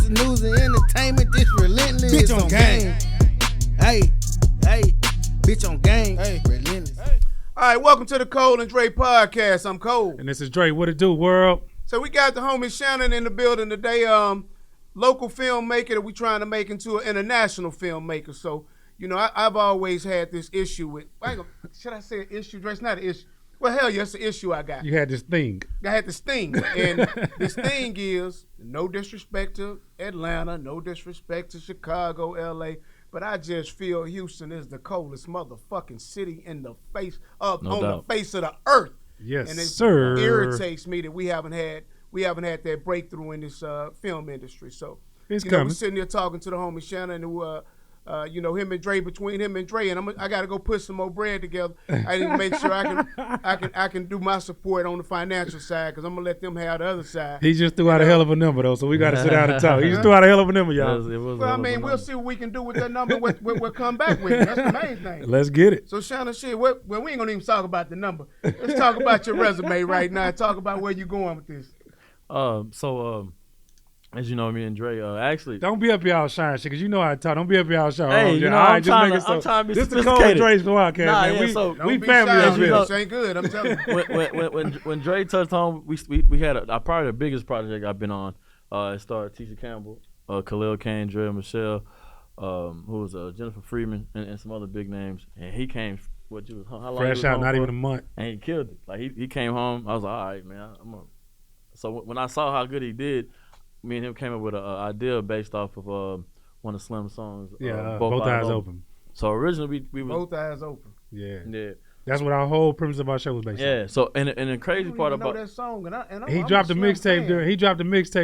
is news and entertainment. This relentless. Bitch on game. Hey, bitch on game. Hey, relentless. All right, welcome to the Cole and Dre podcast. I'm Cole. And this is Dre. What it do, world? So we got the homie Shannon in the building today. Local filmmaker that we trying to make into an international filmmaker. So, you know, I've always had this issue with, should I say an issue, Dre? It's not an issue. Well, hell yeah, it's an issue I got. You had this thing. I had this thing. And this thing is, no disrespect to Atlanta, no disrespect to Chicago, LA, but I just feel Houston is the coldest motherfucking city in the face of the face of the earth. Yes, and it sir. irritates me that we haven't had that breakthrough in this film industry. So it's coming. We're sitting there talking to the homie Shannon, who him and Dre, between him and Dre, and I got to go put some more bread together. I need to make sure I can do my support on the financial side, because I'm gonna let them have the other side. He just threw out a hell of a number though, so we got to sit down and talk. He just threw out a hell of a number, y'all. Well, I mean, we'll see what we can do with that number. We'll come back with it. That's the main thing. Let's get it. So Shannon, well, we ain't gonna even talk about the number. Let's talk about your resume right now. Talk about where you're going with this. As you know, me and Dre, actually. Don't be up here all shy, shit, because you know how I talk. Don't be up here all shy. Hey, you know, I'm trying to be this sophisticated. This is the Cole and Dre's podcast, man. We family up here. This ain't good, I'm telling you. When Dre touched home, we had probably the biggest project I've been on. It started Tisha Campbell, Khalil Kane, Dre, Michelle, who was Jennifer Freeman, and some other big names. And he came, how long? Fresh out, not even a month. And he killed it. Like, he came home. I was like, all right, man. So when I saw how good he did, me and him came up with an idea based off of one of Slim's songs. Yeah, Both Eyes Open. So originally we Both Eyes Open. Yeah. That's what our whole premise of our show was based on. Yeah. So and the crazy part about that song, and he dropped a mixtape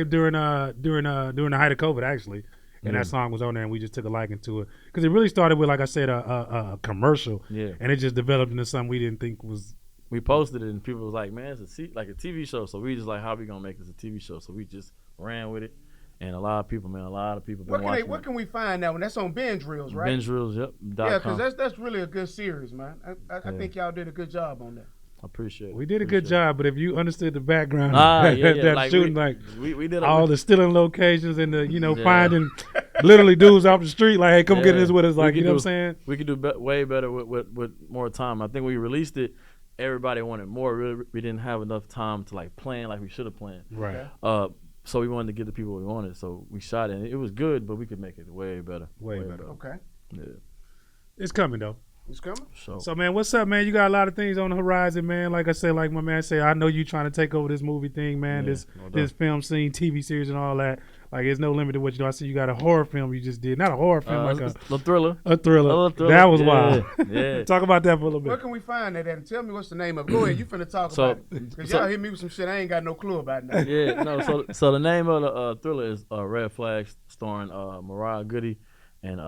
during the height of COVID, actually. And that song was on there, and we just took a liking to it, because it really started with, like I said, a commercial. Yeah. And it just developed into something we didn't think was. We posted it, and people was like, "Man, it's like a TV show." So we just like, "How we gonna make this a TV show?" So we just ran with it, and a lot of people been watching. What can we find now? And that's on Binge Reels, right? Binge Reels, yep. Yeah, because that's really a good series, man. I think y'all did a good job on that. I appreciate it. We did a good job, but if you understood the background, like shooting, we did all the stealing locations and the finding literally dudes off the street, like, hey, come get this with us, like, you know what I'm saying? We could do way better with more time. I think when we released it, everybody wanted more. We didn't have enough time to like plan like we should have planned. Right. So we wanted to give the people what we wanted. So we shot it. And it was good, but we could make it way better. Way better. Okay. Yeah. It's coming though. It's coming. So man, what's up, man? You got a lot of things on the horizon, man. Like I said, like my man said, I know you trying to take over this movie thing, man. This film scene, TV series, and all that. Like, there's no limit to what you do. I see you got a horror film you just did. Not a horror film, like a thriller. A thriller. That was wild. Yeah. Talk about that for a little bit. Where can we find that at? And tell me what's the name of it. Go ahead, you finna talk about it. Because y'all hit me with some shit I ain't got no clue about now. Yeah, no, so the name of the thriller is Red Flags, starring Mariah Goody and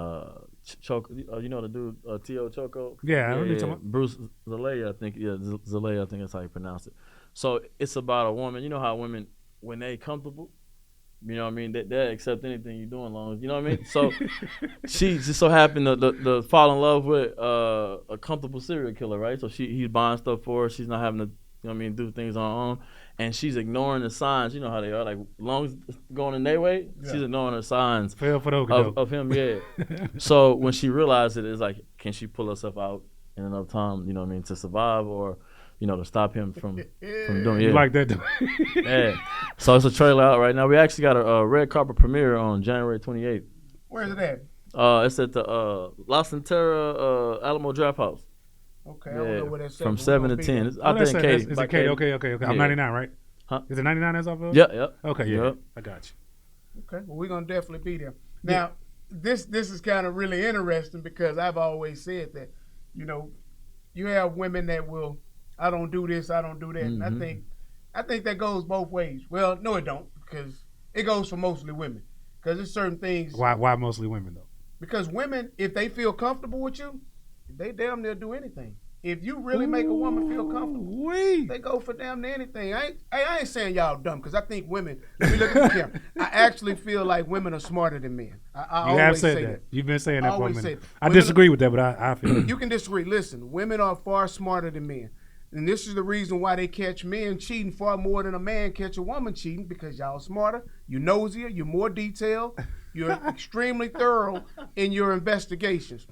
Choco. You know the dude, T.O. Choco? Yeah, I know talking Bruce Zalea, I think. Yeah, Zalea, I think that's how you pronounce it. So it's about a woman. You know how women, when they comfortable, you know what I mean? They accept anything you're doing, long as, you know what I mean? So she just so happened to fall in love with a comfortable serial killer, right? So he's buying stuff for her. She's not having to, you know what I mean, do things on her own. And she's ignoring the signs. You know how they are. Like, as long as it's going in their way, she's ignoring the signs of him, yeah. So when she realized it, it's like, can she pull herself out in enough time, you know what I mean, to survive, or you know, to stop him from doing it. You like that? Yeah. So it's a trailer out right now. We actually got a red carpet premiere on January 28th. Where's it at? It's at the La Centera Alamo Draft House. Okay, I don't know where that's at. From 7 to 10. It's out there in Katy. Is it Katy? Okay. I'm 99, right? Huh? Is it 99 that's off of? Yeah. Okay, yeah. I got you. Okay, well, we're going to definitely be there. Now, this is kind of really interesting, because I've always said that, you know, you have women that will, I don't do this, I don't do that. Mm-hmm. And I think that goes both ways. Well, no, it don't, because it goes for mostly women. Because there's certain things. Why mostly women, though? Because women, if they feel comfortable with you, they damn near do anything. If you really make a woman feel comfortable, they go for damn near anything. I ain't saying y'all dumb, because I think women, let me look at the camera. I actually feel like women are smarter than men. I you always have said say that. You've been saying that for a minute. I women disagree with that, but I feel it. You can disagree. Listen, women are far smarter than men. And this is the reason why they catch men cheating far more than a man catch a woman cheating, because y'all smarter, you're nosier, you're more detailed, you're extremely thorough in your investigations.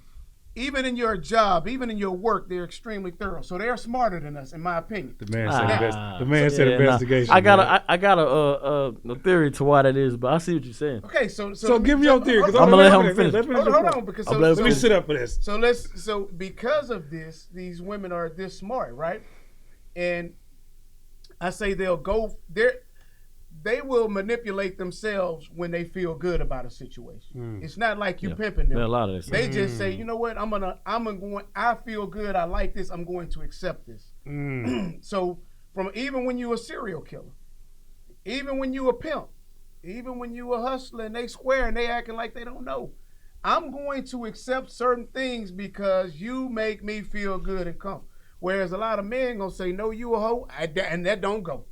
Even in your job, even in your work, they're extremely thorough. So they're smarter than us, in my opinion. The man said investigation. I got a theory to why that is, but I see what you're saying. Okay, so give me your theory. I'm gonna let him finish. Hold on, because let me sit up for this. So because of this, these women are this smart, right? And I say they'll go there. They will manipulate themselves when they feel good about a situation. It's not like you pimping them. A lot of this. They just say, you know what, I feel good, I like this, I'm going to accept this. So from even when you a serial killer, even when you a pimp, even when you a hustler and they square and they acting like they don't know, I'm going to accept certain things because you make me feel good and comfortable. Whereas a lot of men gonna say, no, you a hoe, and that don't go.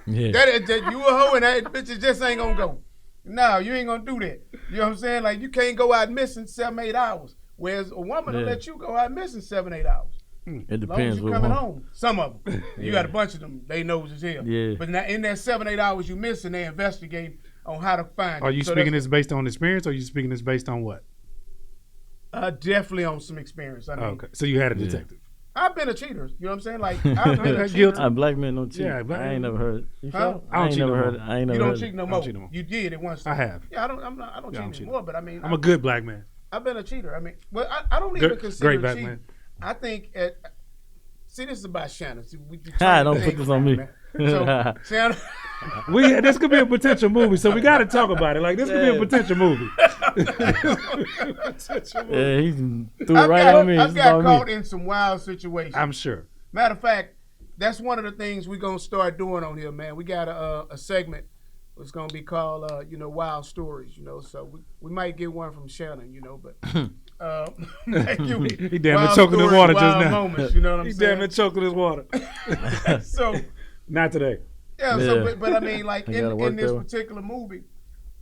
Yeah. That you a hoe and that bitch just ain't gonna go. No, you ain't gonna do that. You know what I'm saying? Like, you can't go out missing 7-8 hours. Whereas a woman will let you go out missing 7-8 hours. It depends. As long as you coming home. Some of them. You got a bunch of them, they knows as hell. Yeah. But now in that 7-8 hours you missing, they investigate on how to find Are it. you speaking this based on experience, or are you speaking this based on what? Definitely on some experience. I mean, Okay, so you had a detective. I've been a cheater. You know what I'm saying? Like, I've been a cheater. Black men don't cheat. Yeah, I ain't never heard it. You Huh? I ain't never heard it. I ain't never You don't heard cheat it. no I don't more. cheat no more. You did it once. I have. Yeah, I don't cheat anymore. But I mean, I'm a good black man. I've been a cheater. I mean, but I don't even consider great black cheating. man. I think see, this is about Shannon. See, Don't put this on me. So, Shannon, This could be a potential movie, so we got to talk about it. Like, this could be a potential movie. Yeah, he threw it right on me. I've got caught in some wild situations. I'm sure. Matter of fact, that's one of the things we're gonna start doing on here, man. We got a segment. It's gonna be called, Wild Stories. So we might get one from Shannon, but he damn near choking his water just now. Moments, you know what I'm he saying? damn near choking his water. So not today. yeah. So but I mean, like in this there. particular movie.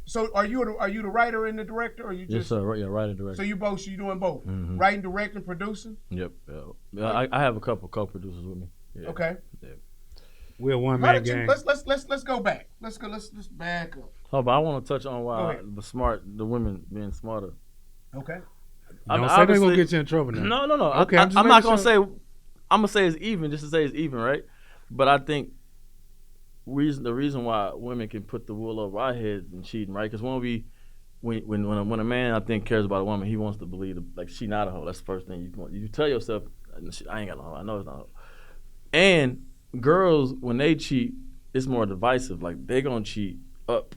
So are you the writer and the director, or you just? Yes, sir. Yeah, writer, director. So you doing both, writing, directing, producing. Yep. I have a couple co-producers with me. Yeah. Okay. Yeah. We're a one How man did you, gang. let's go back. Let's back up. Oh, but I want to touch on why the women being smarter. Okay. Don't say they're gonna get you in trouble now. No. Okay, I'm not gonna say. I'm gonna say it's even, just to say it's even, right? But I think the reason why women can put the wool over our heads and cheating, right? Because when a man, I think, cares about a woman, he wants to believe like she not a hoe. That's the first thing you want. You tell yourself, I ain't got no hoe. I know it's not a hoe. And girls, when they cheat, it's more divisive. Like, they gonna cheat up.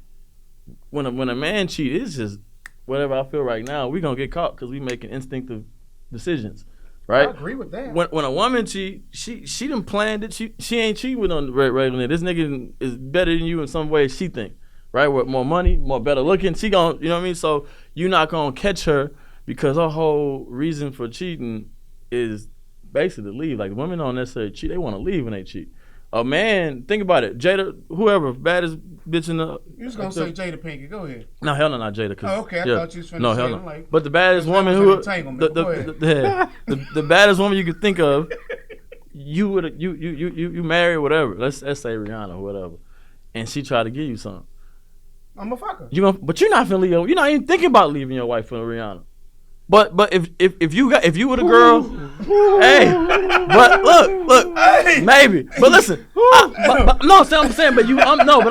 When a man cheat, it's just whatever I feel right now. We gonna get caught because we making instinctive decisions, right? I agree with that. When a woman cheat, she done planned it. She ain't cheating with on regularly. This nigga is better than you in some way. She think, right? With more money, more better looking, she gon', you know what I mean? So you not gonna catch her because her whole reason for cheating is basically to leave. Like, women don't necessarily cheat; they want to leave when they cheat. A man, think about it. Jada, whoever, baddest bitch in the. You was gonna say Jada Pinkett. Go ahead. No, hell no, not Jada. Oh, okay. I thought you was finna no, say hell no. like. But the baddest woman was who, an entanglement. Go the baddest woman you could think of, you marry whatever. Let's say Rihanna or whatever, and she tried to give you something. I'm a fucker. But you're not finna leave. You're not even thinking about leaving your wife for Rihanna. But if you were the girl, hey, but look, Hey. maybe. But listen, I'm saying, but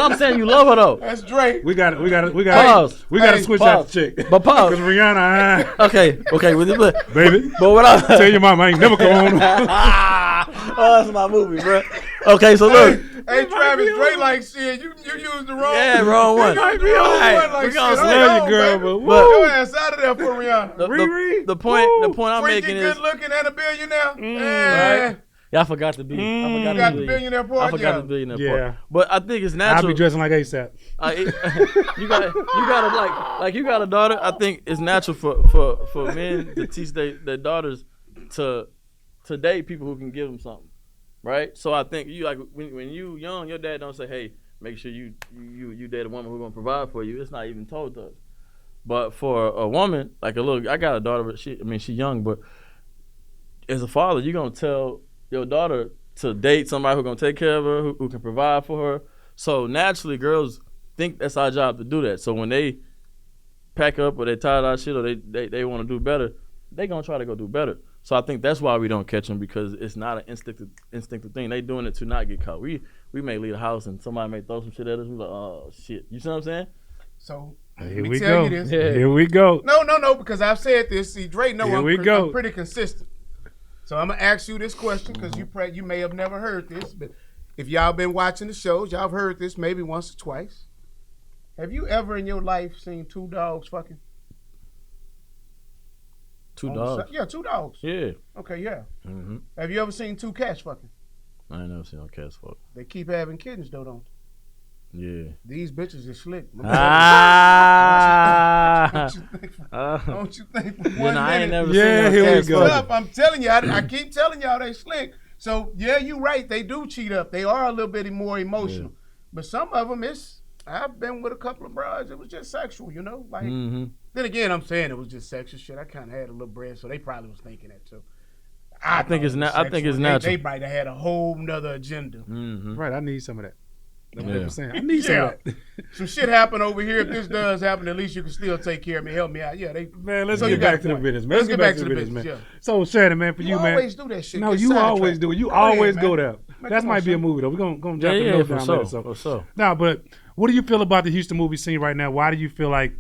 I'm saying you love her though. That's Drake. We got Pause. to switch out the chick. But pause. Because Rihanna, Okay, baby. But what I Tell your mama I ain't never come home. Oh, that's my movie, bro. Okay, so look. Hey, Travis, Drake like shit. You used the wrong. Yeah, wrong one. You might be on Hey, one like we shit. gonna love you, girl, baby. but Get your ass out of there for Rihanna. The point I'm Freaky, making good is, looking, and a billionaire. right? Yeah, I forgot to be. You got the billionaire part. I forgot the billionaire Yeah. part. But I think it's I'll natural. be dressing like ASAP. You gotta like you got a daughter. I think it's natural for men to teach their daughters to date people who can give them something, right? So I think you like when you young, your dad don't say, hey, make sure you date a woman who's gonna provide for you. It's not even told to us. But for a woman, like I got a daughter, but she young, but as a father, you're gonna tell your daughter to date somebody who's gonna take care of her, who can provide for her. So naturally, girls think that's our job to do that. So when they pack up or they tired of our shit or they want to do better, they gonna try to go do better. So I think that's why we don't catch them, because it's not an instinctive thing. They doing it to not get caught. We may leave the house and somebody may throw some shit at us. We like, oh shit, you see what I'm saying? So Here let me we tell go. you this. Yeah. Here we go. No, because I've said this. See, Dre, Here I'm we go. I'm pretty consistent. So I'm gonna ask you this question because you may have never heard this, but if y'all been watching the shows, y'all have heard this maybe once or twice. Have you ever in your life seen two dogs fucking? Two dogs. Yeah, two dogs. Yeah. Okay, yeah. Mm-hmm. Have you ever seen two cats fucking? I ain't never seen no cats fuck. They keep having kittens though, don't they? Yeah. These bitches is slick. Ah. Don't you think for You one know, I ain't minute? never Yeah, seen here no we cats go. fuck. Up, I'm telling you, I keep telling y'all they slick. So yeah, you right. They do cheat up. They are a little bit more emotional. But some of them, I've been with a couple of brides. It was just sexual, you know. Like then again, I'm saying it was just sexual shit. I kind of had a little bread, so they probably was thinking that too. I think it's sexual. natural. They might have had a whole nother agenda. Mm-hmm. Right, I need some of that. That's what Yeah. I'm saying. I need some of that. Some shit happened over here. If this does happen, at least you can still take care of me, help me out. Yeah, Man, let's So you get got back a to the point. business, man. Let's get back to the business, business, man. yeah. So, Shannon, man, for you, man. always do that shit. No, Get you sidetracked. always do it. You Go ahead, always man. go there. Man, That come might on, be a son. movie, though. We're going to drop Yeah, a yeah, note for down sure, later. So. for sure. Now, but what do you feel about the Houston movie scene right now? Why do you feel like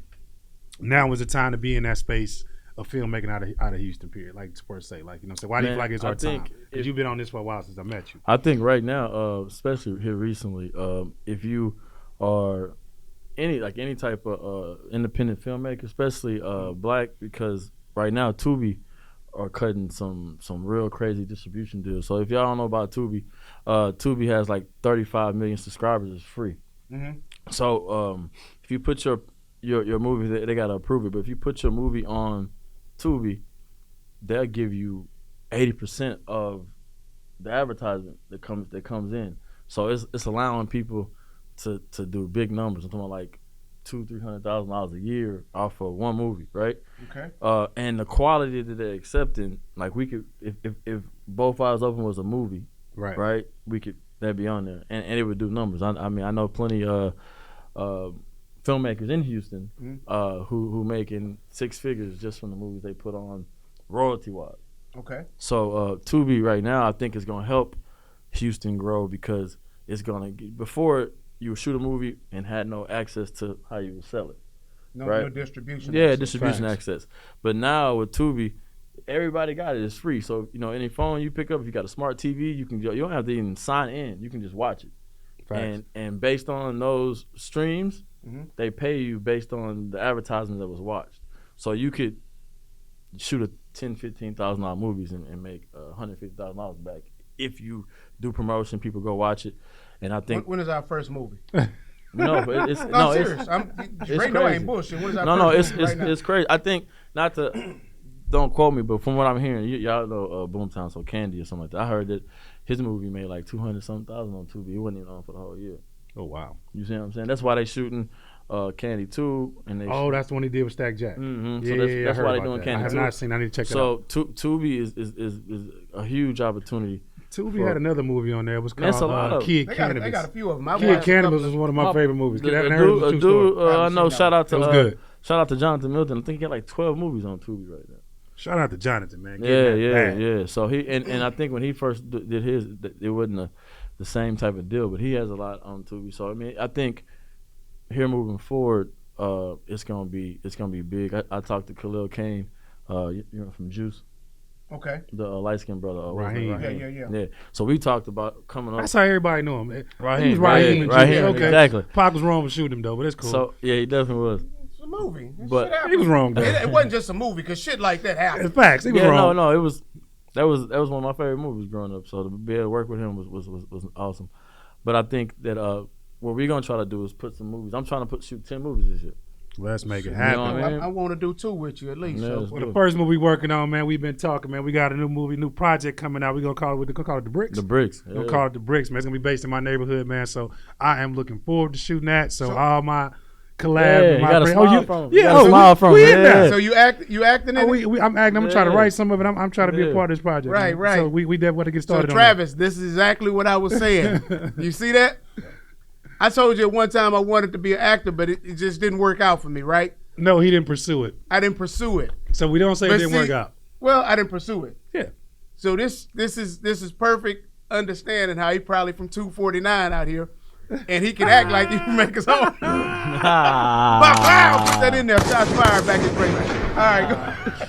now is the time to be in that space of filmmaking out of Houston, period? Like, per se. Like, you know, so why do you feel like it's our time? Because you've been on this for a while since I met you. I think right now, especially here recently, if you are any type of independent filmmaker, especially black, because right now Tubi are cutting some real crazy distribution deals. So if y'all don't know about Tubi, Tubi has like 35 million subscribers. It's free. Mm-hmm. So if you put your movie, they gotta approve it. But if you put your movie on Tubi, they'll give you 80% of the advertisement that comes in. So it's allowing people to do big numbers. I'm talking about like $200,000-$300,000 a year off of one movie, right? Okay. And the quality that they're accepting, like we could, if Both Eyes Open was a movie, right? We could, that'd be on there, and it would do numbers. I mean, I know plenty filmmakers in Houston who making six figures just from the movies they put on royalty wise. Okay. So Tubi right now, I think is gonna help Houston grow, because it's gonna before you would shoot a movie and had no access to how you would sell it. No distribution. Yeah, access. distribution access. But now with Tubi, everybody got it. It's free. So any phone you pick up, if you got a smart TV, you don't have to even sign in. You can just watch it. Facts. And based on those streams, they pay you based on the advertisement that was watched. So you could shoot a $10,000-$15,000 movies and make $150,000 back if you do promotion. People go watch it, and I think when is our first movie? no, but it's No, no, serious. it's Dre know I ain't bullshit. When is our first movie right now? it's crazy. I think not to don't quote me, but from what I'm hearing, y'all know Boomtown, so Candy or something like that. I heard that his movie made like 200-something thousand on Tubi. It wasn't even on for the whole year. Oh, wow. You see what I'm saying? That's why they shooting Candy 2. And That's the one he did with Stack Jack. Mm-hmm. Yeah, So that's why they doing that. Candy 2. I have not seen. I need to check that so out. Tubi is a huge opportunity. Tubi had another movie on there. It was That's a lot called of- Kid They Cannabis. got a few of them. Kid Cannabis was one of my favorite movies. I haven't heard of the dude, I Haven't know. seen Shout out It was to good. shout out to Jonathan Milton. I think he got like 12 movies on Tubi right now. Shout out to Jonathan, man. Yeah. So he and I think when he first did his, it wasn't the same type of deal, but he has a lot on Tubi. So I mean, I think here moving forward, it's gonna be big. I talked to Khalil Kane, from Juice. Okay. The light skinned brother. Raheem. Yeah. So we talked about coming up. That's how everybody knew him. Raheem. He was Raheem. and Raheem, Juice. Okay. exactly. Pac was wrong for shooting him, though, but it's cool. So yeah, he definitely was. It's a movie. But Shit he was wrong, though. It wasn't just a movie, because shit like that happened. It's facts. He was Yeah, wrong. no, it was that was one of my favorite movies growing up. So to be able to work with him was awesome. But I think that what we're gonna try to do is put some movies. I'm trying to shoot 10 movies this year. Let's make it You happen. know what I mean? I want to do 2 with you at least. Yeah, So. let's Well, do the it. first movie we working on, man, we've been talking, man. We got a new movie, new project coming out. We're going to call it The Bricks. The Bricks. We're going to call it The Bricks, man. It's going to be based in my neighborhood, man. So I am looking forward to shooting that. So all my collab. Yeah, with you my got a friend. smile you, from him. yeah, You got a smile from we him. in there. Yeah. So you acting in it? I'm acting. I'm gonna try to Yeah. write some of it. I'm trying to be a Yeah. part of this project. Right, man. right. So we definitely want to get So started. Travis, this is exactly what I was saying. You see that? I told you at one time I wanted to be an actor, but it just didn't work out for me, right? No, he didn't pursue it. I didn't pursue it. So we don't say it But didn't see, work out. Well, I didn't pursue it. Yeah. So this is perfect understanding how he probably from 249 out here, and he can act like he can make his own. Put that in there. Shots fired back in Drake. All right,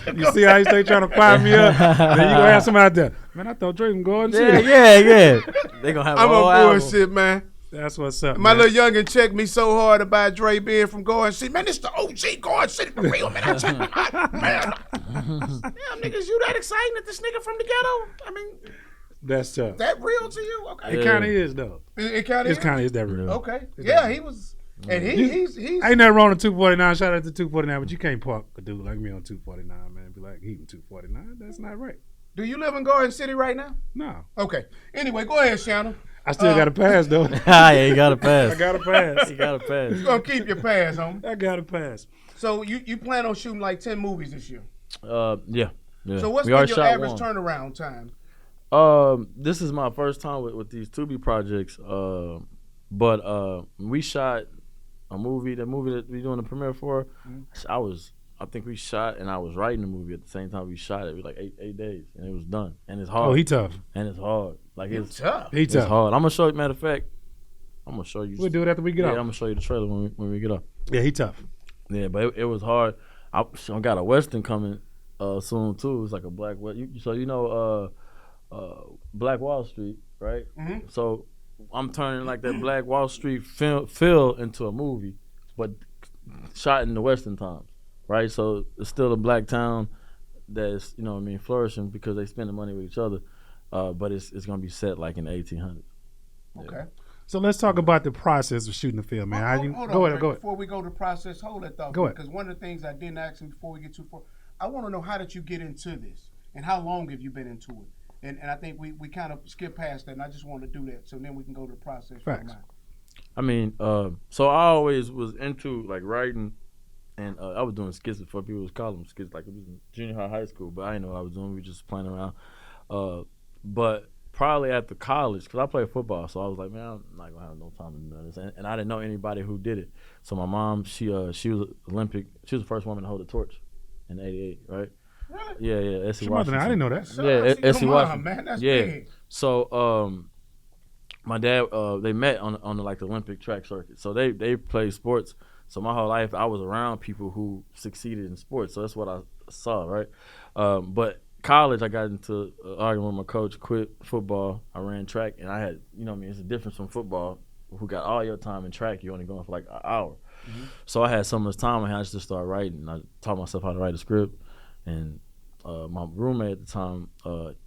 go. You see how he stay trying to fire me up? Then you gonna have somebody out there. Man, I thought Drake was going shit. Yeah. They gonna have I'm a whole on album. bullshit, man. That's what's up. My man. little youngin checked me so hard about Dre being from Garden City. Man, this the OG Garden City for real, man. I checked him out. Man. Damn, niggas, you that exciting that this nigga from the ghetto? I mean, That's tough. that real to you? Okay. It kind of is though. It kind of It's kind of is that real. Okay. Yeah, he was. And he's Ain't nothing wrong with 249. Shout out to 249, but you can't park a dude like me on 249, man. Be like, he was 249. That's not right. Do you live in Garden City right now? No. Okay. Anyway, go ahead, Shannon. I still got to pass, though. Yeah, you gotta pass. I got to pass. You gotta pass. You're going to keep your pass, homie. I got to pass. So you plan on shooting like 10 movies this year. Yeah. So what's We been already your shot average one. turnaround time? This is my first time with these Tubi projects. But we shot a movie. The movie that we doing the premiere for, I think we shot and I was writing the movie at the same time we shot it. It was like eight days and it was done. And it's hard. Oh, he tough. And it's hard. Like It's it's tough. He It's tough. hard. I'm gonna show you. Matter of fact, I'm gonna show you. We'll do it after we get Yeah, off. I'm gonna show you the trailer when we get off. Yeah, he tough. Yeah, but it was hard. I got a Western coming soon too. It's like a Black so you know Black Wall Street, right? Mm-hmm. So I'm turning like that Black Wall Street feel into a movie, but shot in the Western times, right? So it's still a black town that's flourishing because they spend the money with each other, but it's gonna be set like in the 1800s. Okay. So let's talk about the process of shooting the film, man. Hold Go on, ahead. Before we go to the process, hold that thought. Go ahead. Because one of the things I didn't ask him before we get too far, I want to know how did you get into this? And how long have you been into it? And I think we kind of skip past that, and I just want to do that. So then we can go to the process. Facts. I mean, so I always was into like writing, and I was doing skits before people was calling them skits. Like it was in junior high school, but I didn't know what I was doing. We were just playing around. But probably after college, because I played football, so I was like, man, I'm not gonna have no time to do this. And I didn't know anybody who did it. So my mom, she was Olympic. She was the first woman to hold a torch in '88, right? Really? Yeah. Essie Your mother, Washington. I didn't know that. So, Essie come on, Washington. man. That's Yeah. big. So my dad, they met on the, like the Olympic track circuit. So they played sports. So my whole life I was around people who succeeded in sports. So that's what I saw, right? But college, I got into an argument with my coach, quit football. I ran track, and I had, it's a difference from football. Who got all your time in track? You're only going for like an hour. Mm-hmm. So I had so much time, I had to just start writing. I taught myself how to write a script, and my roommate at the time,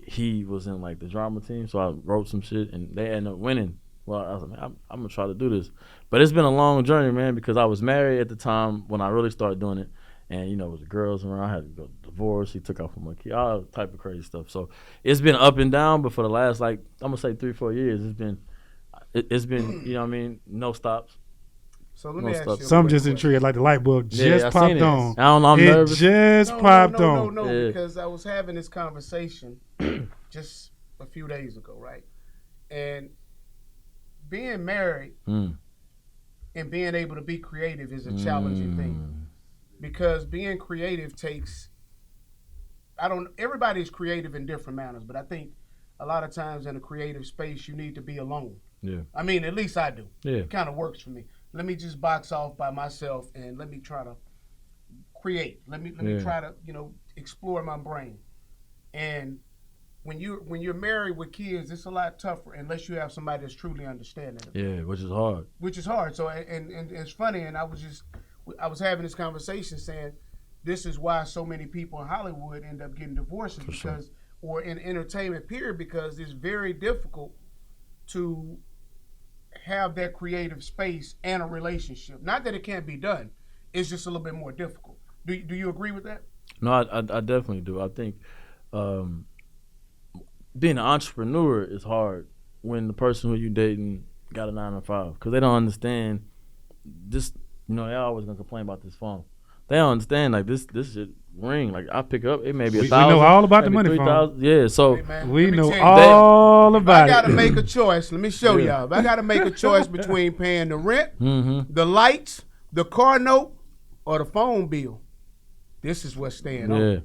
he was in like the drama team, so I wrote some shit, and they ended up winning. Well, I was like, man, I'm gonna try to do this, but it's been a long journey, man, because I was married at the time when I really started doing it, and it was the girls around. I had to go divorce. He took off from my kid, all type of crazy stuff. So it's been up and down, but for the last I'm gonna say 3-4 years, it's been no stops. So let me ask you. So I'm just intrigued, like the light bulb just I popped seen it. on. I don't know, I'm it nervous. just popped on. No, Yeah. because I was having this conversation just a few days ago, right? And being married and being able to be creative is a challenging thing, because being creative takes. Everybody's creative in different manners, but I think a lot of times in a creative space you need to be alone. Yeah. I mean, at least I do. Yeah. It kind of works for me. Let me just box off by myself and let me try to create. Let me try to, explore my brain. And when you're married with kids, it's a lot tougher unless you have somebody that's truly understanding. Yeah, which is hard. Which is hard. So and it's funny, and I was having this conversation saying this is why so many people in Hollywood end up getting divorces or in entertainment period, because it's very difficult to have that creative space and a relationship. Not that it can't be done, it's just a little bit more difficult. Do you agree with that? No, I definitely do. I think being an entrepreneur is hard when the person who you dating got a 9 to 5, because they don't understand this. You know, they always gonna complain about this phone. They don't understand like this shit ring. Like I pick up, it may be $1,000. We know all about the money 3,000. Yeah, so Hey, man, we let me know tell you, all about if I gotta it. make a choice. Let me show y'all. If I gotta make a choice between paying the rent, mm-hmm. the lights, the car note, or the phone bill, this is what's staying Yeah. on.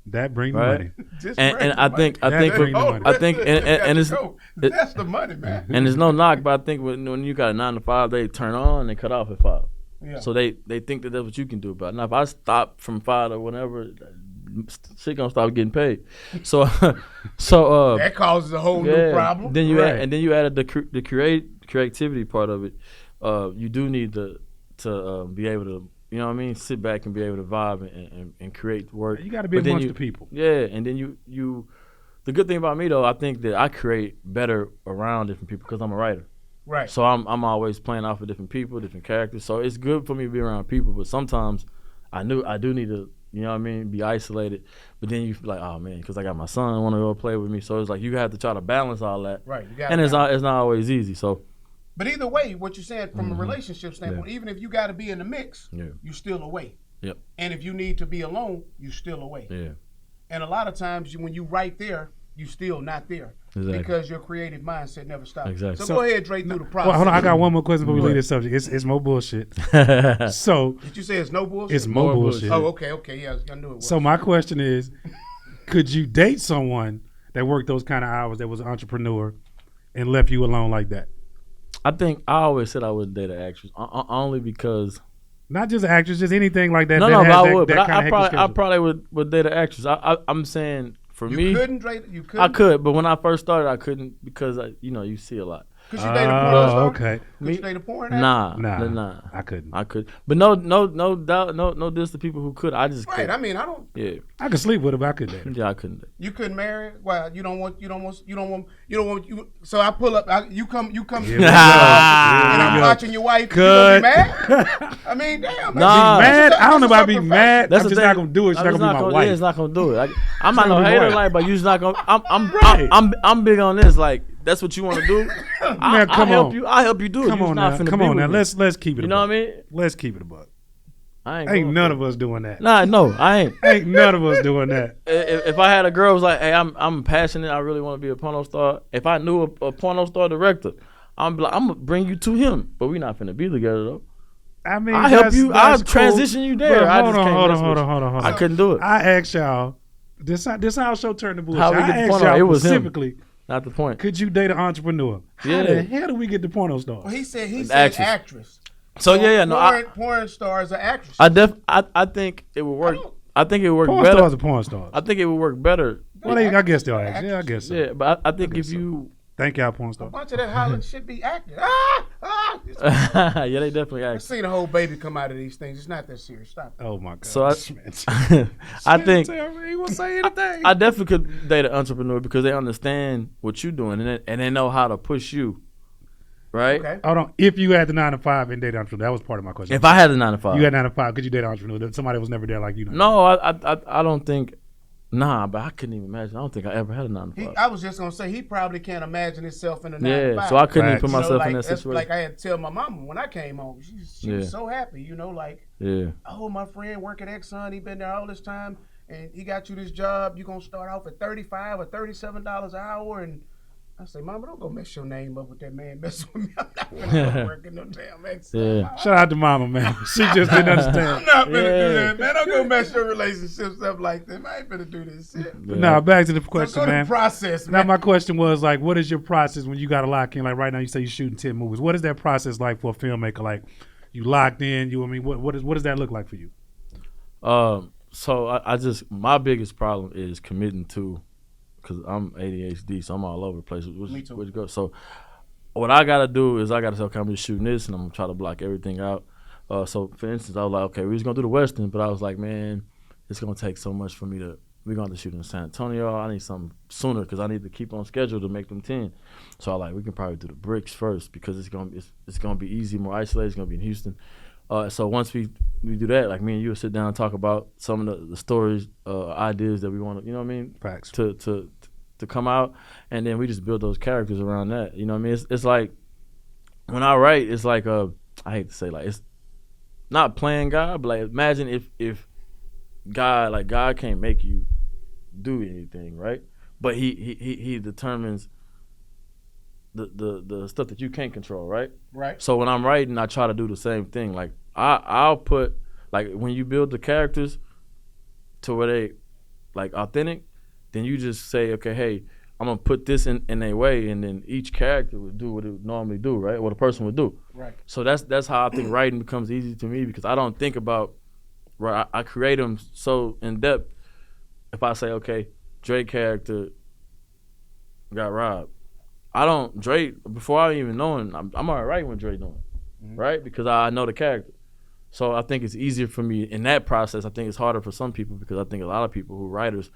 That bring the Right. money. Just And bring the I money. think That bring the money. I think and it's that's the money, man. and there's no knock, but I think when you got a 9 to 5, they turn on and cut off at 5. Yeah. So they think that that's what you can do about it. Now if I stop from 5 or whatever, shit gonna stop getting paid. So that causes a whole new problem. Then you Right. and then you added the creativity part of it. You do need to be able to, you know what I mean, sit back and be able to vibe and create work. You got to be amongst the people. Yeah, and then you the good thing about me though, I think that I create better around different people because I'm a writer. Right. So I'm always playing off of different people, different characters. So it's good for me to be around people, but sometimes I do need to, you know what I mean, be isolated. But then you feel like, oh man, because I got my son want to go play with me. So it's like you have to try to balance all that. Right. You And it's not always easy. So But either way, what you're saying from a relationship standpoint, even if you got to be in the mix, you're still away. Yep. And if you need to be alone, you're still away. Yeah. And a lot of times when you right there, you still not there. Exactly. Because your creative mindset never stops. Exactly. So go ahead, Dre, through the process. Well, hold on. I got one more question before we leave this subject. It's more bullshit. So Did you say it's no bullshit? it's more bullshit. Oh, okay, yeah, I knew it was. So my question is, could you date someone that worked those kind of hours, that was an entrepreneur, and left you alone like that? I think I always said I wouldn't date an actress only because. Not just actors, just anything like that. No, that but has I that, would. that But kind of I probably would date an actress. I'm saying for you me, couldn't, Dre? You couldn't? I could, but when I first started, I couldn't because you see a lot. Could you date a porn star? Okay. Could you date a porn actor? Nah, I couldn't. I could, but no doubt, no diss to people who could. I just Right. couldn't. I mean, I don't. Yeah, I could sleep with her, but I couldn't date her. yeah, I couldn't. You couldn't marry. Well, you don't want. So I pull up. You come. Yeah, and I'm watching your wife. Good. You gonna be mad? I mean, damn. Nah. Mad? I don't know about be being mad. That's I'm the just thing. not gonna do it. She's not I'm gonna be my wife. Yeah, it's not gonna do it. I'm not not no gonna be hater, wife. like, but you're just not gonna. Right. I'm big on this. Like, that's what you want to do. Man, come on. I help you do it. Come You on just not now. finna Come be on with now. me. Let's keep it. You know what I mean? Let's keep it a buck. I Ain't going none for of us doing that. it. Nah, no, I ain't. Ain't none of us doing that. If I had a girl who's like, hey, I'm passionate, I really want to be a porno star. If I knew a porno star director, I'm gonna bring you to him. But we not finna be together though. I mean, I help you. I'll cool. transition you there. But I hold just can't mess on. with you. I couldn't do it. I asked y'all. This our show turned to bullshit. How we get I the asked porno? y'all It was him. specifically. Not the point. Could you date an entrepreneur? How Yeah. the hell do we get the porno star? Well, he said Actress. actress. So yeah, no, Porn stars are actresses. I think it would work. I think it would work Porn better. stars are porn stars. I think it would work better. Well, I guess they are. Actually. Yeah, I guess so. Yeah, but I think if you, Thank y'all, porn A stars. bunch of that hollering shit be acting. yeah, they definitely I've act. seen a whole baby come out of these things. It's not that serious. Stop it. Oh my god. So Man. I think he won't say anything. I definitely could date an entrepreneur because they understand what you're doing and they know how to push you, right? Okay. Hold on. If you had the 9 to 5 and date an entrepreneur, that was part of my question. If I had a 9 to 5, You had 9 to 5, could you date an entrepreneur? Somebody was never there like you. no, I don't think. Nah, but I couldn't even imagine. I don't think I ever had a 9 to 5. I was just gonna say he probably can't imagine himself in a 9 to Yeah, 5. so I couldn't even Facts. put You know, myself like, in that that's situation. like I had to tell my mama when I came home. She was Yeah. so happy, like, Yeah. oh, my friend work at Exxon, he been there all this time, and he got you this job. You gonna start off at $35 or $37 an hour, and I say, Mama, don't go mess your name up with that man messing with me. I'm not gonna go work in no damn Exxon. Yeah. Shout out to Mama, man. She just didn't I'm understand. not gonna Yeah. do that, man. Don't go mess your relationships up like that. I ain't gonna do this shit. But now back to the So question, go to man. the process, Now man. my question was like, what is your process when you got to lock in? Like right now, you say you're shooting 10 movies. What is that process like for a filmmaker? Like you locked in. What does that look like for you? So I just my biggest problem is committing to, because I'm ADHD, so I'm all over the place. Me too. Which go. So what I gotta do is I gotta say, okay, I'm just shooting this, and I'm gonna try to block everything out. So for instance, I was like, okay, we're just gonna do the Western, but I was like, man, it's gonna take so much for me to. We're gonna have to shoot in San Antonio. I need something sooner because I need to keep on schedule to make them 10. So I like we can probably do the bricks first because it's gonna be easy, more isolated. It's gonna be in Houston. So once we do that, like me and you will sit down and talk about some of the stories, ideas that we want to, you know what I mean? Facts. To come out, and then we just build those characters around that. You know what I mean? It's like when I write, it's like I hate to say like it's not playing God, but like imagine if God can't make you do anything, right? But he determines the stuff that you can't control, right? Right. So when I'm writing, I try to do the same thing. Like I'll put, like, when you build the characters to where they like authentic, then you just say, okay, hey, I'm gonna put this in a way, and then each character would do what it would normally do, right? What a person would do. Right. So that's how I think writing becomes easy to me, because I don't think about, right? I create them so in depth. If I say, okay, Drake character got robbed, Drake, before I even know him, I'm already writing what Drake doing, right? Because I know the character. So I think it's easier for me in that process. I think it's harder for some people, because I think a lot of people who are writers,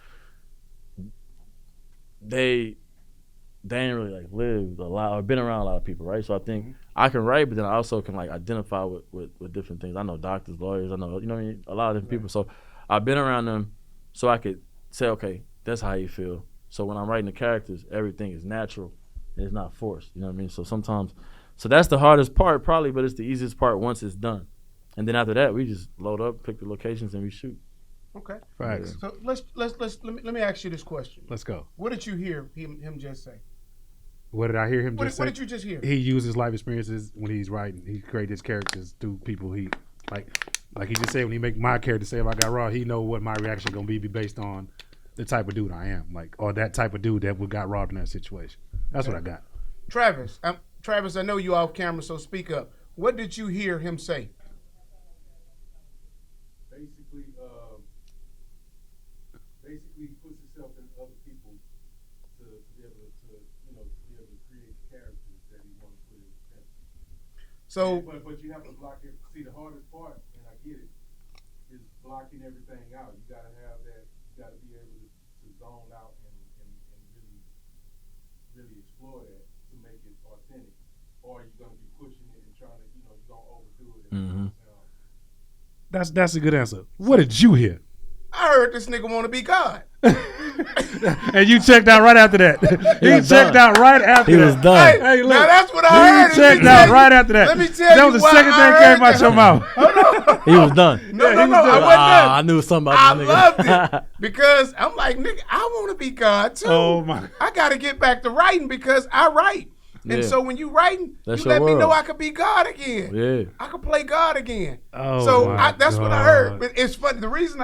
they ain't really like lived a lot or been around a lot of people, right? So I think I can write, but then I also can like identify with different things. I know doctors, lawyers, I know, you know what I mean, a lot of different people. So I've been around them, so I could say, okay, that's how you feel. So when I'm writing the characters, everything is natural and it's not forced. You know what I mean? So sometimes, so that's the hardest part probably, but it's the easiest part once it's done. And then after that, we just load up, pick the locations, and we shoot. Okay. Facts. So let me ask you this question. Let's go. What did you hear him just say? What did I hear him just say? What did you just hear? He uses life experiences when he's writing. He creates his characters through people he like he just said, when he make my character say if I got raw, he know what my reaction gonna be based on the type of dude I am, like, or that type of dude that would got robbed in that situation. That's what I got. Travis, I know you off camera, so speak up. What did you hear him say? Basically puts himself in other people to be able to create characters that he wants to put in his character. So, but you have to block it. See, the hardest part, and I get it, is blocking everything out. You gotta have that. You gotta be able to zone out and really explore that to make it authentic. Or you're gonna be pushing it and trying to, you're gonna overdo it. And That's a good answer. What did you hear? I heard this nigga want to be God. And you checked out right after that. He checked out right after that. He was done. Hey, look, now that's what I heard. He checked out right after that. Let me tell you, that was the second thing came out your mouth. He was done. No, I wasn't done. I knew somebody. I loved it because I'm like, nigga, I want to be God too. Oh my! I got to get back to writing because I write. And so when you writing, that's you let me world. know I could be God again. Yeah. I could play God again. Oh, so my that's what I God. heard. But it's funny. The reason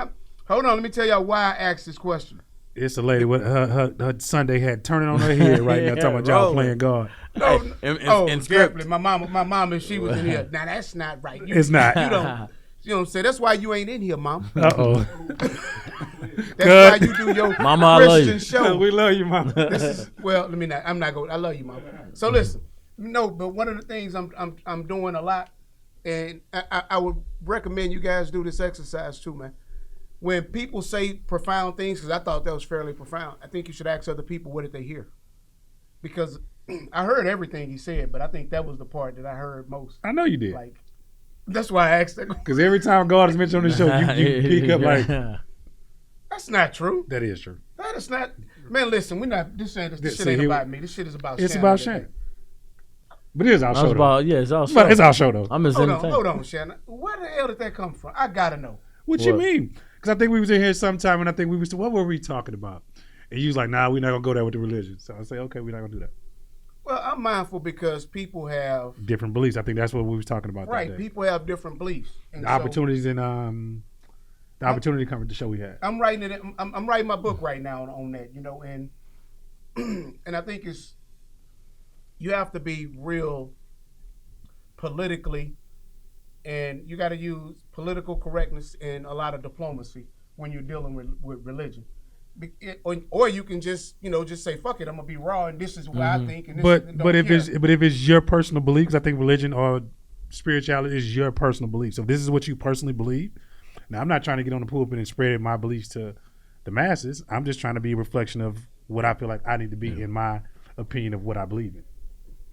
hold on, let me tell y'all why I asked this question. It's a lady with her Sunday hat turning on her head right now, talking about y'all playing God. No, and script. definitely. My mama, she was in here. Now that's not right. It's not. You know what I'm saying? That's why you ain't in here, Mom. Uh-oh. That's why you do your Mama, I love Christian you. show. We love you, Mama. Let me not. I'm not going. I love you, Mom. So listen, but one of the things I'm doing a lot, and I would recommend you guys do this exercise too, man. When people say profound things, because I thought that was fairly profound, I think you should ask other people what did they hear, because I heard everything he said, but I think that was the part that I heard most. I know you did. Like, that's why I asked that. Because every time God is mentioned on the show, you pick up like, That's not true. that is true. That is not. Man, listen, we're not. This shit ain't about me. This shit is about. It's Shannon about today. Shannon. But it is our show, though. It's our show. But it's our show, though. I'm as entertained. Hold on, Shannon. Where the hell did that come from? I gotta know. What you mean? Because I think we was in here sometime, and I think we was. What were we talking about? And you was like, "Nah, we're not gonna go there with the religion." So I say, "Okay, we're not gonna do that." Well, I'm mindful because people have Different beliefs. I think that's what we was talking about. right. That day. People have different beliefs. And The opportunities in the opportunity covered the show we had. I'm writing it. I'm writing my book right now on that. And and I think you have to be real politically, and you got to use political correctness and a lot of diplomacy when you're dealing with religion. Or you can just say fuck it, I'm gonna be raw and this is what I think. And this But if it's your personal belief, 'cause I think religion or spirituality is your personal belief. So if this is what you personally believe, now I'm not trying to get on the pulpit and spread my beliefs to the masses. I'm just trying to be a reflection of what I feel like I need to be in my opinion of what I believe in.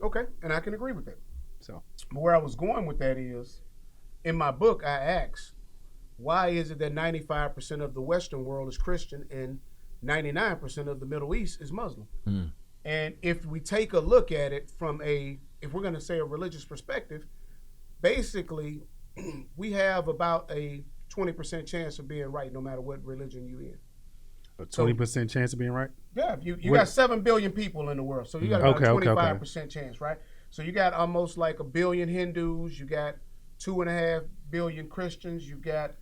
Okay, and I can agree with that. So, but where I was going with that is, in my book, I asked, why is it that 95% of the Western world is Christian and 99% of the Middle East is Muslim? And if we take a look at it from if we're going to say a religious perspective, basically we have about a 20% chance of being right, no matter what religion you in. A 20% chance of being right? Yeah, you got 7 billion people in the world, so you got about a 25% chance, right? So you got almost like 1 billion Hindus, you got 2.5 billion Christians, you got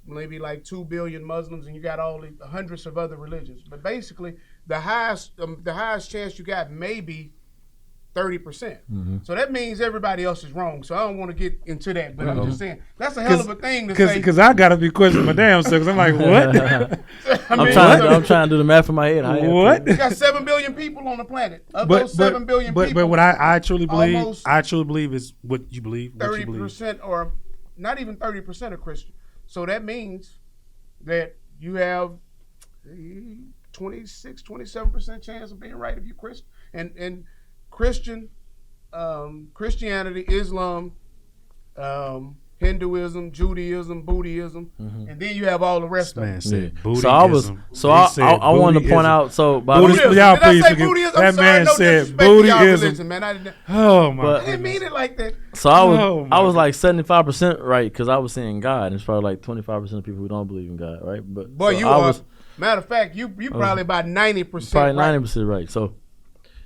maybe like 2 billion Muslims, and you got all the hundreds of other religions. But basically, the highest chance you got maybe 30%. So that means everybody else is wrong. So I don't want to get into that, but I'm just saying that's a hell of a thing to say. Because I gotta be questioning my damn self. Because I'm like, what? I'm trying to do the math in my head. What? You got 7 billion people on the planet. Of those 7 billion people, but what I truly believe, is what you believe. 30% or not even 30% are Christian. So that means that you have 26, 27% chance of being right if you're Christian. And Christianity, Islam, Hinduism, Judaism, Buddhism, and then you have all the rest of them. So I wanted to point out. So Buddhism. Y'all Did I please say forgive. Buddhism? That I'm sorry, man no said disrespect to y'all Buddhism. religion, man. I I didn't mean it like that. So I was like 75% right because I was saying God, and it's probably like 25% of people who don't believe in God, right? But boy, so you are. Matter of fact, you probably about 90%. Probably 90% right. So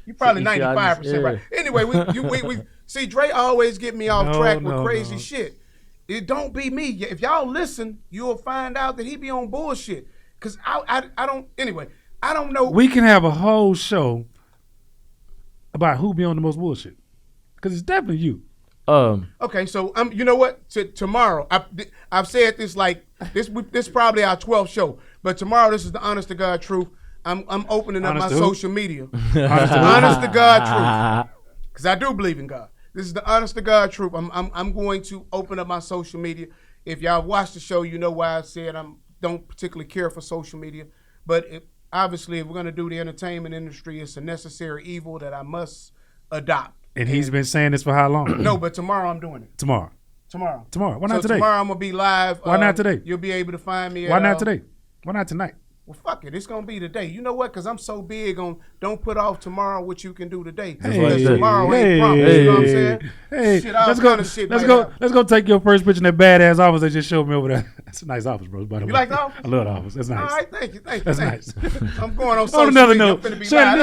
you probably see, 95% right. Anyway, we see Dre always get me off track with crazy shit. It don't be me. If y'all listen, you'll find out that he be on bullshit. Cause I don't. Anyway, I don't know. We can have a whole show about who be on the most bullshit. Cause it's definitely you. Okay, so you know what? Tomorrow, I've said this like this. This probably our 12th show, but tomorrow this is the honest to God truth. I'm opening up my social media. Honest to God truth, because I do believe in God. This is the honest to God truth. I'm going to open up my social media. If y'all watched the show, you know why I said I don't particularly care for social media. But obviously, if we're going to do the entertainment industry, it's a necessary evil that I must adopt. And he's been saying this for how long? No, but tomorrow I'm doing it. Tomorrow. Why not today? Tomorrow I'm going to be live. Why not today? You'll be able to find me. Why not today? Why not tonight? Well, fuck it. It's going to be today. You know what? Because I'm so big on don't put off tomorrow what you can do today. Hey, tomorrow ain't promised. You know what I'm saying? Hey, shit, let's go take your first picture in that badass office they just showed me over there. That's a nice office, bro. By the way. You like the office? I love the office. That's nice. All right, thank you. That's nice. I'm going on social On another media. note, Shannon,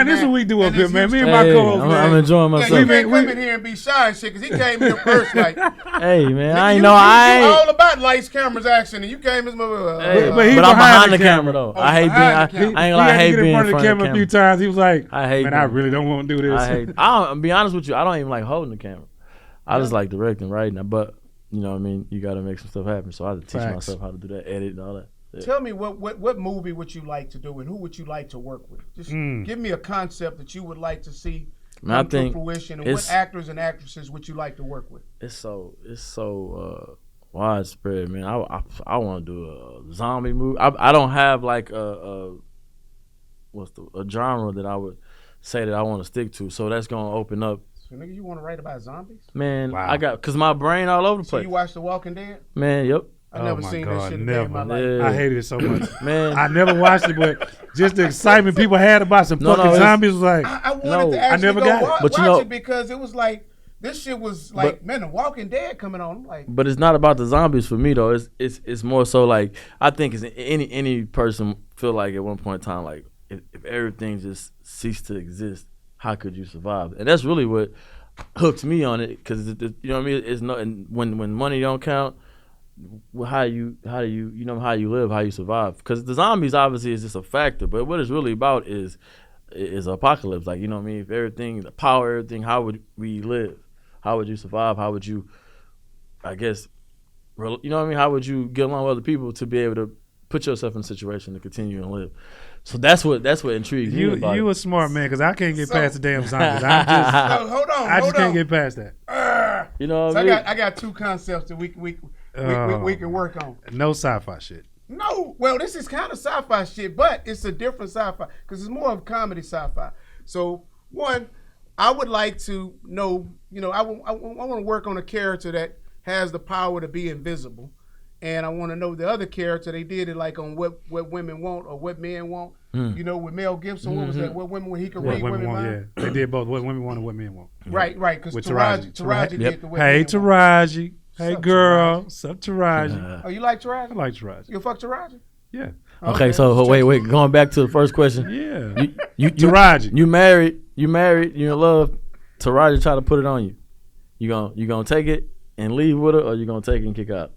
this is what we do up here, man. Me and my co-host, man. I'm enjoying myself. Yeah, you can't come in here and be shy and shit, because he came here first, like. Hey, man, I ain't you know. I ain't all about lights, cameras, action, and you came as my. But I'm behind the camera though. I hate being. I hate being in front of the camera a few times. He was like, man, I really don't want to do this. I'll be honest with you. I don't even like holding the camera. I just like directing, writing. But you know what I mean? You got to make some stuff happen. So I had to teach myself how to do that, edit and all that. Yeah. Tell me what movie would you like to do and who would you like to work with? Just give me a concept that you would like to see come to fruition, and what actors and actresses would you like to work with? It's so widespread, man. I want to do a zombie movie. I don't have like a genre that I would say that I want to stick to. So that's gonna open up. So nigga, you want to write about zombies? Man, wow. Cause my brain all over the place. So you watch The Walking Dead? Man, yep. I never seen that shit in my life. Yeah. I hated it so much. Man, I never watched it, but just the excitement people had about some fucking zombies was like. I wanted to actually watch it because it was like. This shit was like, man, The Walking Dead coming on. I'm like, but it's not about the zombies for me though. It's more so like I think it's any person feel like at one point in time like if everything just ceased to exist, how could you survive? And that's really what hooked me on it because you know what I mean. It's not when money don't count. How you live, how you survive? Because the zombies obviously is just a factor, but what it's really about is apocalypse. Like you know what I mean. If everything, the power, everything, how would we live? How would you survive? How would you, I guess, you know what I mean? How would you get along with other people to be able to put yourself in a situation to continue and live? So that's what intrigues me about you it. a smart man because I can't get past the damn zombies. I just can't get past that. You know what I mean? I got two concepts that we can work on. No sci-fi shit. No, well, this is kind of sci-fi shit, but it's a different sci-fi because it's more of comedy sci-fi. So one, I would like to know, I want to work on a character that has the power to be invisible, and I want to know the other character. They did it like on what women want or what men want. You know, with Mel Gibson, what was that? What women when he could read women mind? Yeah, they did both. What women want and what men want. Right. Because With Taraji did the way. Hey, Taraji. Hey, girl. What's up, Taraji? Oh, you like Taraji? I like Taraji. You fuck Taraji? Yeah. Okay, so wait. Going back to the first question. Yeah. You Taraji. You married. You in love. Taraji try to put it on you. You gonna take it and leave with her, or you gonna take it and kick out?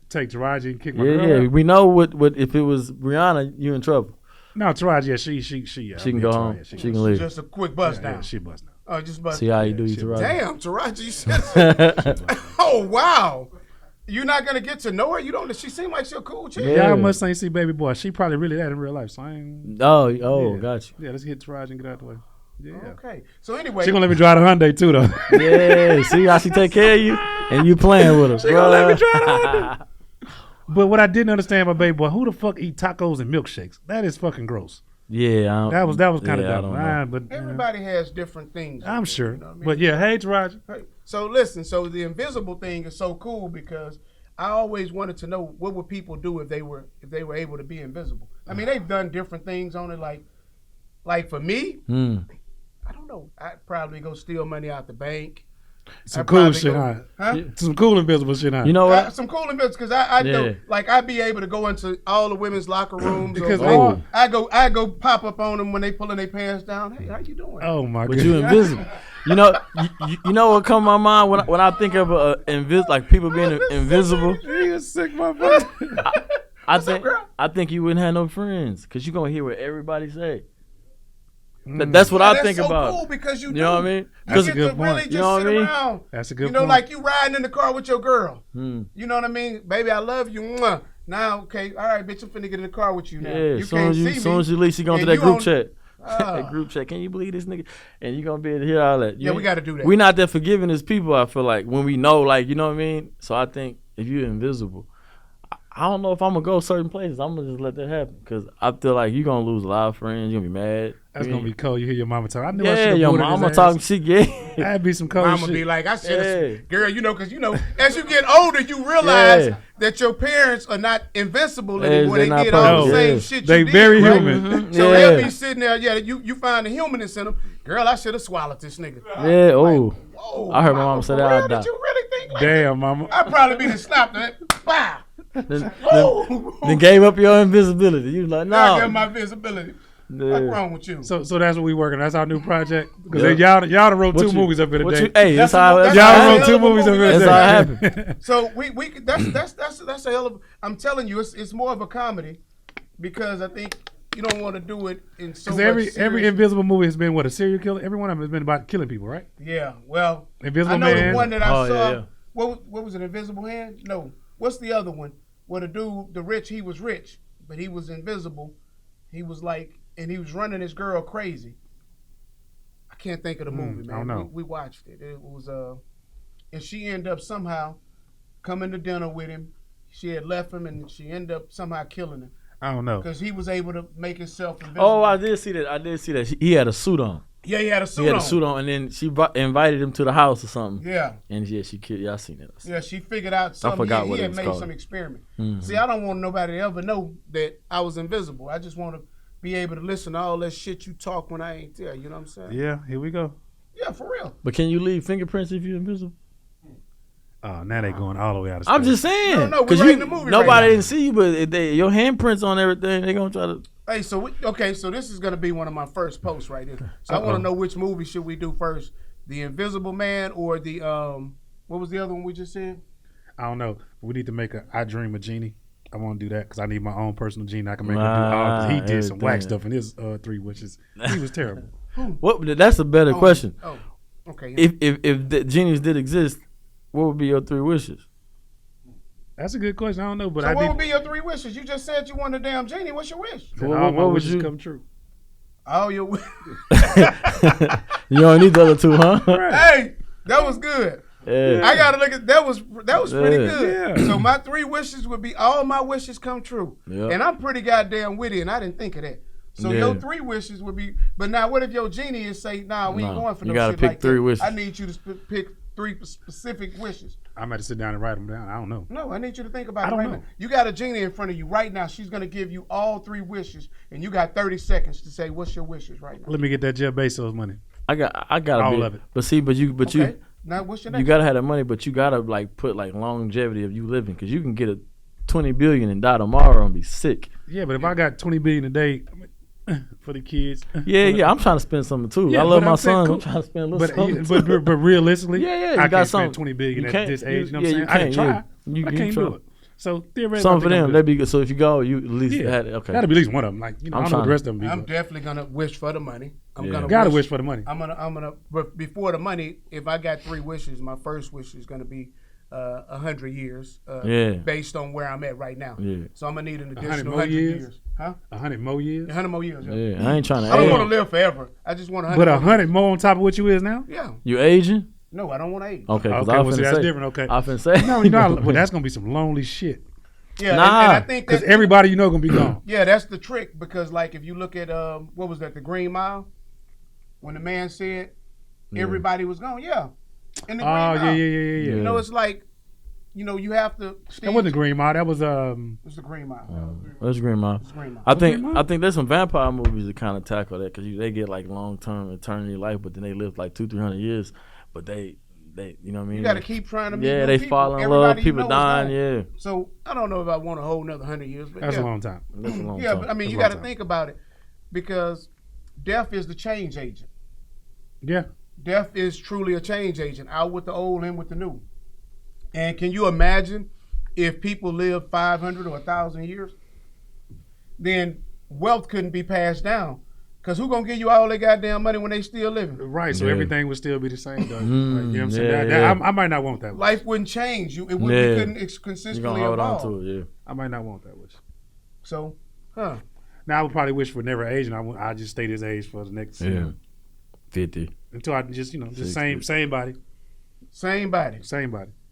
Take Taraji and kick my girl out? Yeah. We know what if it was Rihanna, you in trouble. No, Taraji. Yeah, she can go home. Yeah, she can leave. Just a quick bust down. Yeah, she bust down. Oh, just bust. See how you do, you Taraji. Damn, Taraji. You said oh wow. You're not gonna get to know her. You don't. She seemed like she's a cool chick. Yeah, I must ain't see Baby Boy. She probably really that in real life. So I ain't. Oh, got you. Yeah, let's hit Taraji and get out the way. Yeah. Okay. So anyway, She gonna let me drive the Hyundai too, though. Yeah, see how she take care of you, and you playing with her. She gonna let me drive the Hyundai. But what I didn't understand about Baby Boy, who the fuck eat tacos and milkshakes? That is fucking gross. Yeah, that was kind of dumb. But everybody has different things. I'm sure. You know what I mean? But yeah, hey Taraji. Hey, so listen, so the invisible thing is so cool because I always wanted to know what would people do if they were able to be invisible. I mean, they've done different things on it. Like for me, I don't know. I'd probably go steal money out the bank. Some cool shit, huh? Some cool invisible shit, huh? You know what? Some cool invisible because I know, like I'd be able to go into all the women's locker rooms because I go pop up on them when they pulling their pants down. Hey, how you doing? Oh my god! But you invisible. You know what come to my mind when I think of like people being invisible. You sick, motherfucker. I think you wouldn't have no friends because you gonna hear what everybody say. That's what I think so about. Cool because you know what I mean? That's a good point. Really just you know what I mean? Around. That's a good point. You know, like you riding in the car with your girl. You know what I mean? Baby, I love you. Mwah. Now, okay, all right, bitch, I'm finna get in the car with you now. Yeah, you can't see me. As soon as you leave, you going to that group chat. That group chat. Can you believe this nigga? And you gonna be able to hear all that. Yeah, we got to do that. We're not that forgiving as people. I feel like when we know, like, you know what I mean. So I think if you're invisible, I don't know if I'm gonna go certain places. I'm gonna just let that happen because I feel like you're gonna lose a lot of friends. You're gonna be mad. That's gonna be cold. You hear your mama talk. I knew I yeah, your mama talking shit. Yeah, that'd be some cold mama shit. Be like, I should have, girl. You know, because you know, as you get older, you realize that your parents are not invincible anymore. They did all the same shit. They very human. Mm-hmm. So they'll be sitting there. Yeah, you find the humanness in them. Girl, I should have swallowed this nigga. Yeah. Oh, whoa, I heard my mama say that. I died. Did you really think like Damn, that? mama. I'd probably be the slap that. Wow. Then gave up your invisibility. You was like, no. I got my visibility. What's wrong with you? So that's what we working on. That's our new project. Because y'all done wrote two movies up here today. Hey, that's how y'all wrote two movies up here today. That's how it happened. So we that's a hell of. I'm telling you, it's more of a comedy because I think you don't want to do it in so much every invisible movie has been a serial killer. Every one of them has been about killing people, right? Yeah. Well, Invisible I know Man. the one that I saw. Yeah. What was it? Invisible Hand? No. What's the other one? Where the dude, he was rich, but he was invisible. He was like, and he was running his girl crazy. I can't think of the movie, man. I don't know. We watched it. It was and she ended up somehow coming to dinner with him. She had left him, and she ended up somehow killing him. I don't know. Because he was able to make himself invisible. Oh, I did see that. He had a suit on. Yeah, he had a suit on. And then she invited him to the house or something. Yeah. And she killed. Yeah, I seen it. Yeah, she figured out something. I forgot he what it had was made called. some experiment. Mm-hmm. See, I don't want nobody to ever know that I was invisible. I just want to be able to listen to all that shit you talk when I ain't there. You know what I'm saying? Yeah, here we go. Yeah, for real. But can you leave fingerprints if you're invisible? Oh, now they going all the way out of space. I'm just saying. No, we're writing the movie nobody right didn't see you, but your handprints on everything, they gonna try to. Hey, so this is gonna be one of my first posts right here. So I want to know which movie should we do first, The Invisible Man or the what was the other one we just said? I don't know. We need to make I Dream a Genie. I want to do that because I need my own personal genie. I can make him do all. Cause he did some whack stuff in his 3 wishes. He was terrible. What? That's a better question. Oh, okay. If the genies did exist, what would be your 3 wishes? That's a good question. I don't know, but so what would be your 3 wishes? You just said you want a damn genie. What's your wish? All my wishes come true. All your wishes. You don't need the other 2, huh? Right. Hey, that was good. Yeah. I gotta look at that was pretty good. Yeah. So my 3 wishes would be all my wishes come true. Yep. And I'm pretty goddamn witty, and I didn't think of that. So your 3 wishes would be, but now what if your genie is say, nah, we ain't going for no shit like that. You gotta pick 3 wishes. I need you to pick 3 specific wishes. I'm going to sit down and write them down. I don't know. No, I need you to think about I it don't right know. now. You got a genie in front of you right now. She's going to give you all 3 wishes, and you got 30 seconds to say what's your wishes right now. Let me get that Jeff Bezos money. I gotta All be, of it. But you Okay. Now, what's your next you gotta have the money, but you gotta like put like longevity of you living, because you can get a 20 billion and die tomorrow and be sick. Yeah, but if I got 20 billion a day for the kids. Yeah, I'm trying to spend something too. Yeah, I love but my I'm saying, son. cool. I'm trying to spend a little something. But realistically, Yeah, you I got can't something. spend 20 billion You at can't- this age. You know what yeah, I'm you saying? I can can't, try. yeah. You I can can't try. do it. So theoretically, Something for I think I'm them, good. that'd be good. So if you go, you at least Yeah, had okay. Gotta be at least one of them. Like, you know, I don't know what the rest of them be. I'm but definitely gonna wish for the money. I'm Yeah. gonna gotta wish for the money. I'm gonna. But before the money, if I got 3 wishes, my first wish is gonna be 100 years. Yeah. Based on where I'm at right now. Yeah. So I'm gonna need an 100 additional more 100 years? years. Huh? 100 more years. 100 more years. Yeah, I ain't trying to I don't age. want to live forever. I just want 100. But more 100 more on top of what you is now? years. Yeah. You aging? No, I don't want to age. Okay, because Okay, I well, was see, finna that's say. different. Okay. I finna say. No, you know, well, that's gonna be some lonely shit. Yeah. Nah. And I think Because that everybody you know gonna be gone. Yeah, that's the trick. Because like if you look at what was that? The Green Mile. When the man said everybody was gone. Yeah. In the Green Oh Mile. yeah. You know, it's like, you know, you have to. That wasn't the Green Mile. That was It's the Green Mile. That's Green Mile. It's Green Mile. I think there's some vampire movies that kind of tackle that, because they get like long term eternity life, but then they live like 200-300 years, but they you know what I mean? You got to keep trying to meet Yeah, new they people. fall in Everybody love. you People know is dying. gone. Yeah, So I don't know if I want a whole another 100 years, but That's yeah. a long time. that's a long Yeah, time. but I mean, That's you a long got to time. think about it, because death is the change agent. Yeah. Death is truly a change agent, out with the old, in with the new. And can you imagine if people live 500 or 1,000 years? Then wealth couldn't be passed down. Because who going to give you all their goddamn money when they still living? Right. So Yeah. everything would still be the same though. Like, you know what I'm saying? yeah. I might not want that wish. Life wouldn't change. You Yeah. couldn't You're consistently gonna hold evolve. on to it. Yeah. I might not want that wish. So, Now I would probably wish for never aging. I just stay this age for the next you know, 50. until I just just 60. same body. same body.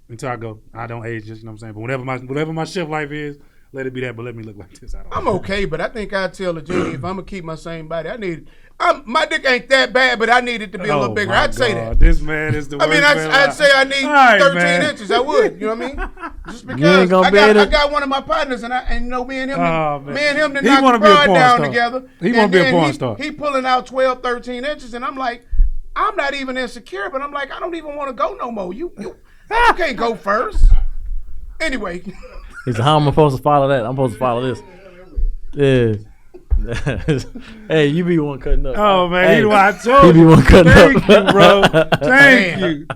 Until I go, I don't age. Just you know what I'm saying. But whatever my chef life is, let it be that. But let me look like this. I don't. I'm okay, but I think I'd tell the Jenny if I'm going to keep my same body, my dick ain't that bad, but I need it to be a little bigger. my I'd say God. that. This man is the I worst mean, man I'd say I need All right, 13 man. inches. I would. You know what I mean? Just ain't because gonna be I able to- got one of my partners, and you know, me and him, Oh, man. done He knocked wanna the be a broad porn down star. together. He And wanna be a then porn star. He pulling out 12, 13 inches, and I'm like, I'm not even insecure, but I'm like, I don't even want to go no more. You can't go first. Anyway, He said, "How am I supposed to follow that? I'm supposed to follow this." Yeah. Hey, you be one cutting up. Oh man, Hey, I he told be you. one cutting Thank up. you, bro.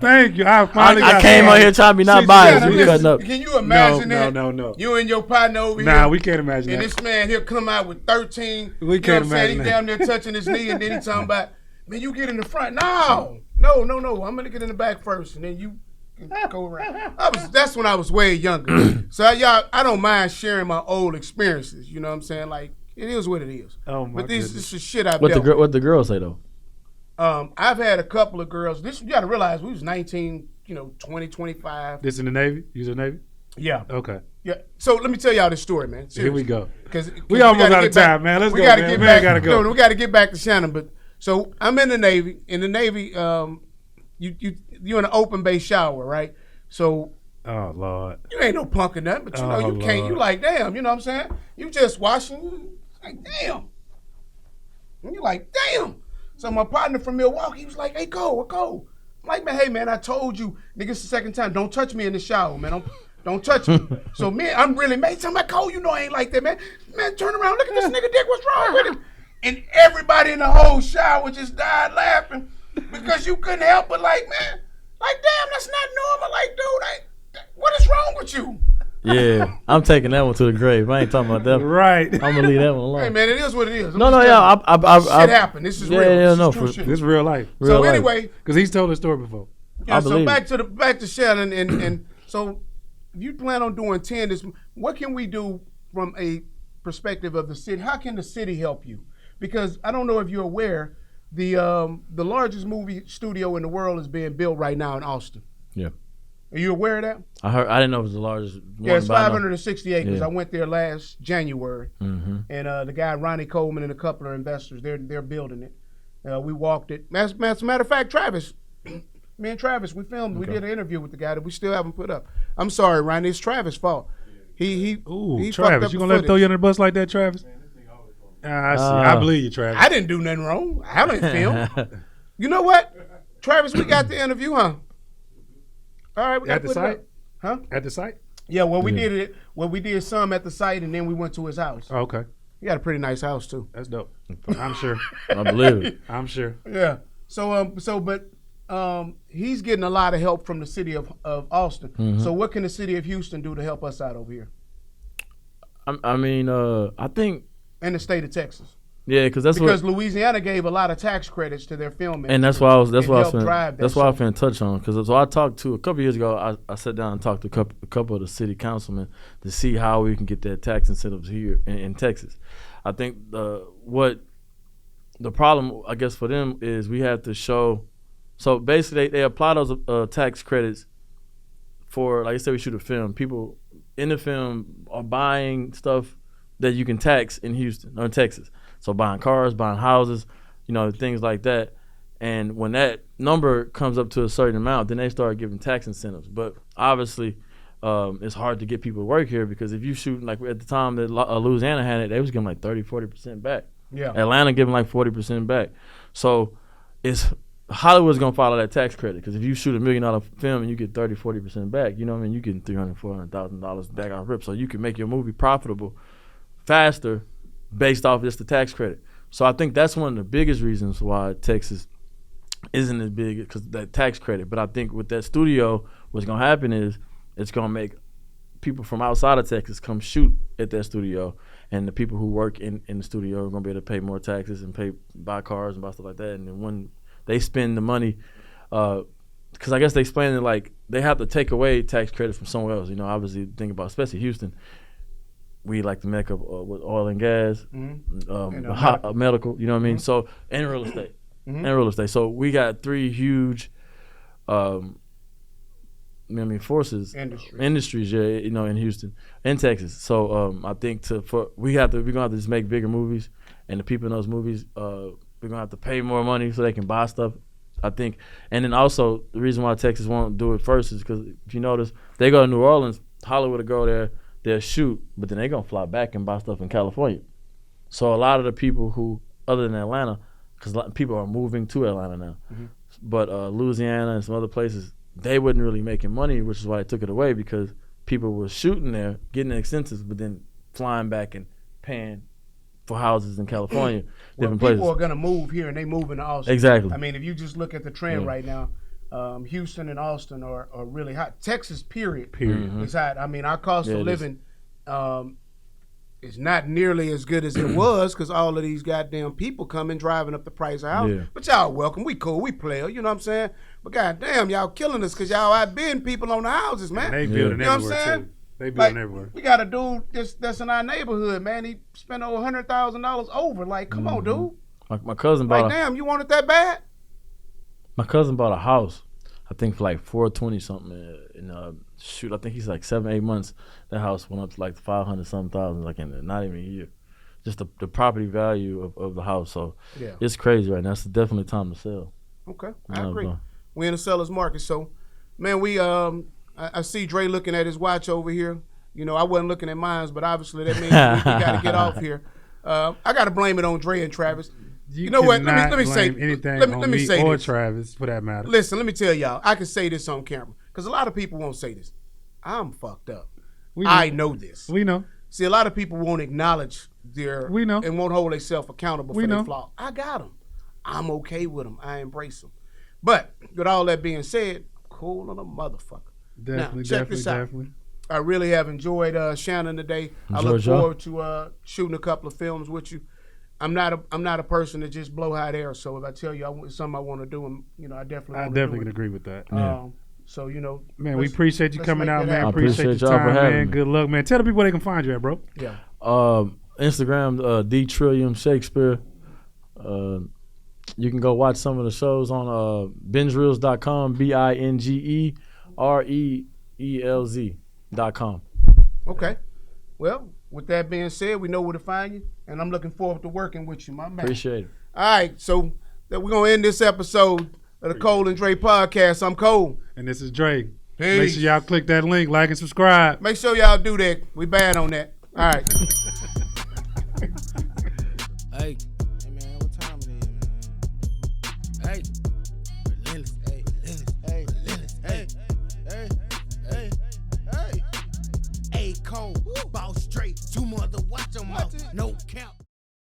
Thank you. I finally I got came somebody. out here trying to be not See, biased. Now, You be listen, cutting up. Can you imagine that? No. You and your partner over here. Nah, we can't imagine And that. this man here come out with 13. We you can't know what I'm saying? imagine He that. down there touching his knee, and then he talking about, man, you get in the front. No. I'm gonna get in the back first, and then you can go around. That's when I was way younger. So I don't mind sharing my old experiences. You know what I'm saying? Like, it is what it is. Oh my But this goodness. is shit I've What dealt the girls say though? with. I've had a couple of girls. You got to realize we was 19, 20, 25. This in the Navy? You was in the Navy? Yeah. Okay. Yeah. So let me tell y'all this story, man. Here we go. Because We almost out of time, man. Let's we go, gotta man. get Man back. gotta go. No, we got to get back to Shannon. But so I'm in the Navy. In the Navy, you're in an open base shower, right? So Oh Lord. you ain't no punk or nothing, but Oh, you can't. Lord. You like, damn. You know what I'm saying? You just washing. Like, damn. And you like, damn. So my partner from Milwaukee, he was like, hey, go. I'm like, man, hey, man, I told you, nigga, it's the second time. Don't touch me in the shower, man. Don't touch me. So me, I'm really mad. Tell my Cole, you know I ain't like that, man. Man, turn around. Look at this nigga dick. What's wrong with him? And everybody in the whole shower just died laughing because you couldn't help but like, man, like, damn, that's not normal. Like, dude, what is wrong with you? Yeah, I'm taking that one to the grave. I ain't talking about that. Right. I'm gonna leave that one alone. Hey, man, it is what it is. No, yeah, Shit happened. This is real. Yeah, This no, is true for shit. This is real life. real So life. anyway, Because he's told the story before. yeah, I so believe back to Shannon and so if you plan on doing 10 this, what can we do from a perspective of the city? How can the city help you? Because I don't know if you're aware, the largest movie studio in the world is being built right now in Austin. Yeah, Are you aware of that? I didn't know it was the largest. Yeah, it's one, but I know. 560 acres. Yeah. I went there last January, Mhm. and the guy Ronnie Coleman and a couple of investors, they're building it. We walked it. As a matter of fact, Travis, Me and Travis, we filmed. Okay. We did an interview with the guy that we still haven't put up. I'm sorry, Ryan. It's Travis' fault. He Travis, you gonna let him throw you under the bus like that, Travis? I see. I believe you, Travis. I didn't do nothing wrong. I didn't film. You know what, Travis? We got the interview, huh? All right, we got at the site, huh? At the site. Yeah, well, we did it. Well, we did some at the site, and then we went to his house. Oh, okay. He got a pretty nice house too. That's dope. I'm sure. I believe it. I'm sure. Yeah. So he's getting a lot of help from the city of Austin. Mm-hmm. So what can the city of Houston do to help us out over here? I think. And the state of Texas. Yeah, because Louisiana gave a lot of tax credits to their film, and that's why I finna touch on. Because I talked to a couple years ago. I sat down and talked to a couple of the city councilmen to see how we can get that tax incentives here in Texas. I think what the problem, I guess, for them is we have to show. So basically, they apply those tax credits for, like I said, we shoot a film. People in the film are buying stuff that you can tax in Houston or in Texas. So buying cars, buying houses, things like that. And when that number comes up to a certain amount, then they start giving tax incentives. But obviously, it's hard to get people to work here because if you shoot, like at the time that Louisiana had it, they was giving like 30-40% back. Yeah. Atlanta giving like 40% back. So Hollywood's gonna follow that tax credit because if you shoot $1 million film and you get 30-40% back, you getting $300,000-$400,000 back off rip. So you can make your movie profitable faster based off just the tax credit. So I think that's one of the biggest reasons why Texas isn't as big, because that tax credit. But I think with that studio, what's gonna happen is it's gonna make people from outside of Texas come shoot at that studio, and the people who work in the studio are gonna be able to pay more taxes and buy cars and buy stuff like that. And then when they spend the money, because I guess they explain it like they have to take away tax credits from somewhere else. Obviously think about especially Houston. We like to make up with oil and gas, medical. You know what I mean? So and real estate, So we got three huge, forces, industries. Yeah, in Houston and Texas. So I think we're gonna have to just make bigger movies, and the people in those movies, we're gonna have to pay more money so they can buy stuff. I think, and then also the reason why Texas won't do it first is because if you notice, they go to New Orleans, Hollywood will go there. They'll shoot, but then they're going to fly back and buy stuff in California. So a lot of the people who, other than Atlanta, because people are moving to Atlanta now, but Louisiana and some other places, they wasn't really making money, which is why they took it away, because people were shooting there, getting the incentives, but then flying back and paying for houses in California, different places. People are going to move here, and they move into Austin. Exactly. I mean, if you just look at the trend right now, Houston and Austin are really hot. Texas, period. Is hot. I mean, our cost of living is not nearly as good as it was because all of these goddamn people coming driving up the price of house. Yeah. But y'all welcome. We cool. We play. You know what I'm saying? But goddamn, y'all killing us because y'all outbidding people on the houses, man. They building everywhere too. They building everywhere. We got a dude that's in our neighborhood, man. He spent over $100,000 over. Like, come on, dude. My cousin bought. Damn, you want it that bad? My cousin bought a house, I think for like $420 something. I think he's like 7-8 months. That house went up to like 500-something thousand, like in not even a year. Just the property value of the house. So it's crazy right now. It's definitely time to sell. Okay, I agree. We're in the seller's market. So, man, I see Dre looking at his watch over here. I wasn't looking at mine, but obviously that means we got to get off here. I got to blame it on Dre and Travis. You know what? Let me say anything let me say or this. Travis, for that matter. Listen, let me tell y'all. I can say this on camera because a lot of people won't say this. I'm fucked up. I know this. We know. See, a lot of people won't acknowledge We know. and won't hold themselves accountable for their flaws. I got them. I'm okay with them. I embrace them. But with all that being said, cool on a motherfucker. Definitely, now, check this out. I really have enjoyed Shannon today. I look forward to shooting a couple of films with you. I'm not a person that just blow hot air. So if I tell you it's something I want to do, I definitely can agree with that. So man, we appreciate you coming out, man. Appreciate your time, man. Good luck, man. Tell the people where they can find you at, bro. Yeah. Instagram, D Trillium Shakespeare. You can go watch some of the shows on bingereels.com, BINGEREELZ.com. Okay. Well, with that being said, we know where to find you, and I'm looking forward to working with you, my man. Appreciate it. All right, so we're going to end this episode of the Cole and Dre podcast. I'm Cole. And this is Dre. Peace. Make sure y'all click that link, like and subscribe. Make sure y'all do that. We bad on that. All right. Hey, man, what time it is, man? Hey, relentless, hey, relentless, hey, hey. Hey, Cole, boss straight, 2 mother, watch 'em out.